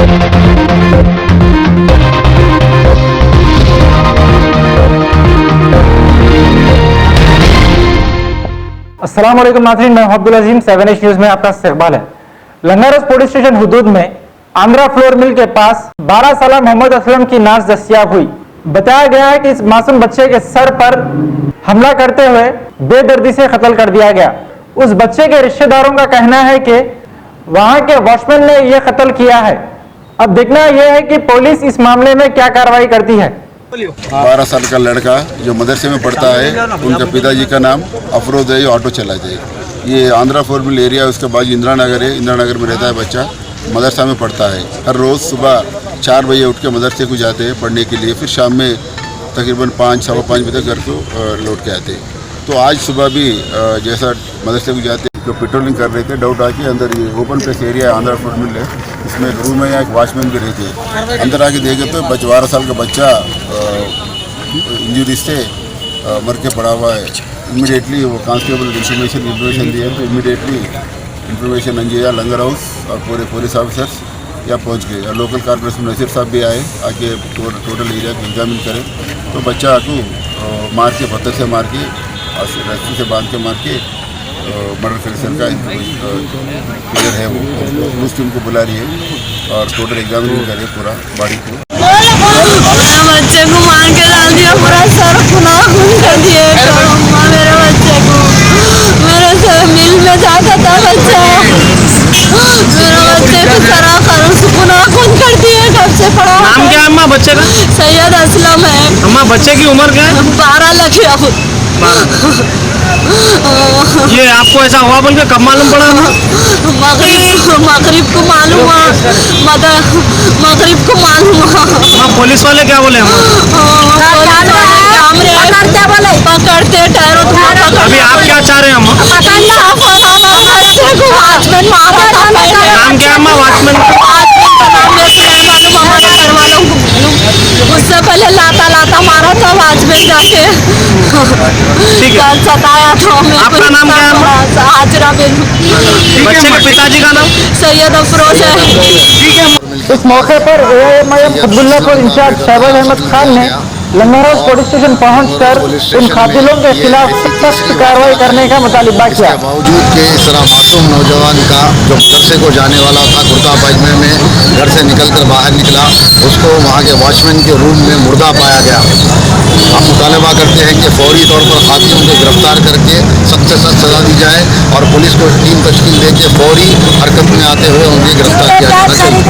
अस्सलाम वालेकुम नाज़रीन, मैं अब्दुल अजीम 7H न्यूज में आपका इस्तकबाल है। लंगारस पुलिस स्टेशन हुदूद में आंध्रा फ्लोर मिल के पास 12 साल मोहम्मद असलम की नाश दस्तियाब हुई। बताया गया है कि इस मासूम बच्चे के सर पर हमला करते हुए बेदर्दी से कत्ल कर दिया गया। उस बच्चे के रिश्तेदारों का कहना है कि वहां के वॉचमैन ने यह कत्ल किया है। अब देखना यह है कि पुलिस इस मामले में क्या कार्रवाई करती है। 12 साल का लड़का जो मदरसे में पढ़ता है, उनके पिताजी का नाम अफरोज है, ऑटो चलाते हैं। ये आंध्रा फोर मिल एरिया, उसके बाद इंदिरा नगर है, इंदिरा नगर में रहता है बच्चा, मदरसा में पढ़ता है। हर रोज़ सुबह 4 बजे उठ के मदरसे को जाते हैं पढ़ने के लिए, फिर शाम में तकरीबन 5 सवा 5 बजे तक घर को लौट के आते हैं। तो आज सुबह भी जैसा मदरसे को जाते तो पेट्रोलिंग कर रहे थे, डाउट आके अंदर ये ओपन प्लेस एरिया आंध्रा फोर मिल है, इसमें एक रूम है, या एक वॉचमैन भी रहते हैं। अंदर आके देखे तो 12 साल का बच्चा इंजरी से मर के पड़ा हुआ है। इमीडिएटली वो कांस्टेबल इन्फॉर्मेशन दिए तो इमीडिएटली इन्फॉर्मेशन अंजिया लंगर हाउस और पूरे पुलिस ऑफिसर्स यहाँ पहुँच गए। और लोकल कॉर्पोरेशन नसीर साहब भी आए, आके टोटल एरिया को एग्जामिन करें तो बच्चा को मार के, पत्थर से मार के और रस्सी से बांध के मार के मर्डर कमीशन का क्लियर है। वो पुलिस टीम को बुला रही है और टोटल एग्जामिन कर रही है पूरा बॉडी को। मेरे बच्चे को मार के डाल दिया, पूरा सर खुना खून कर दिए। मेरे बच्चे को, मेरे सर मिल में जाता था बच्चा, मेरे बच्चे को सरा खुना खून कर दिए। कब से पड़ा? नाम क्या है अम्मा बच्चे का? सैयद असलम है। अम्मा बच्चे की उम्र क्या है? 12 लख। ये आपको ऐसा हुआ बोल के कब मालूम पड़ा? मगरिब को मालूम हुआ, मगरिब को मालूम हुआ। हाँ, पुलिस वाले क्या बोले? पकड़ते टहरो। अभी आप क्या चाह रहे हैं अम्मा? नाम क्या है अम्मा वॉचमैन? उससे पहले लाता मारा था वॉचमैन जाके, सताया था हमें। आपका नाम क्या है? हाजरा बिन। बच्चे के पिताजी का नाम? सैयद अफरोज है। इस मौके पर एएमआईएम अब्दुल्लापुर इंचार्ज शहबाज अहमद खान ने लंगारस पुलिस स्टेशन पहुंचकर उन कातिलों के खिलाफ सख्त कार्रवाई करने का मुतालिबा किया। बावजूद के इस तरह मासूम नौजवान का जो मदरसे को जाने वाला था, कुर्ता पायजामे में घर से निकलकर बाहर निकला, उसको वहाँ के वॉचमैन के रूम में मुर्दा पाया गया। हम मुतालबा करते हैं कि फौरी तौर पर कातिलों को गिरफ्तार करके सख्त से सख्त सजा दी जाए और पुलिस को टीम तश्कील दे के फौरी हरकत में आते हुए उन्हें गिरफ्तार किया जाना चाहिए।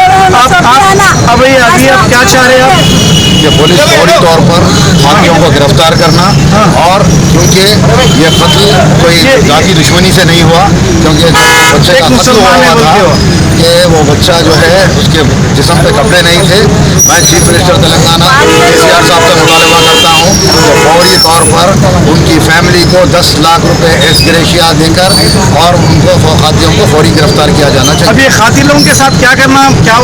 अभी आप क्या चाह रहे हैं? कि पुलिस फौरी तौर पर हाथियों को गिरफ्तार करना, और क्योंकि ये कत्ल कोई जाति दुश्मनी से नहीं हुआ, क्योंकि बच्चे का कत्ल हुआ था कि वो बच्चा जो है उसके जिस्म पे कपड़े नहीं थे। मैं चीफ मिनिस्टर तेलंगाना केसीआर साहब से मुतालबा करता हूँ कि फौरी तौर पर उनकी फैमिली को 10 लाख रुपए एस ग्रेशिया देकर और उनको खातियों को फौरी गिरफ्तार किया जाना चाहिए। अब ये खातिलों के साथ क्या करना? क्या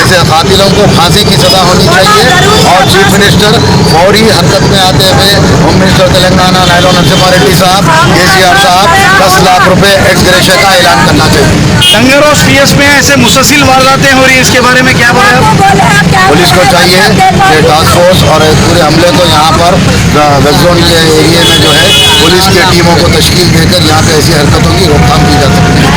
ऐसे खातिलों को फांसी की सजा होनी चाहिए और चीफ मिनिस्टर फौरी हरकत में आते हुए होम मिनिस्टर तेलंगाना नायलो नरसिम्हा रेड्डी साहब, केसीआर साहब 10 लाख रुपए एक्स ग्रेशिया का ऐलान करना चाहिए। लंगारस पीएस में ऐसे मुसलसिल वारदातें हो रही है, इसके बारे में क्या बोले आप? पुलिस को चाहिए कि टास्क फोर्स और पूरे हमले को यहाँ पर वेस्ट जोन के एरिया में जो है पुलिस की टीमों को तश्कील देकर यहाँ पे ऐसी हरकतों की रोकथाम की जा सकती है।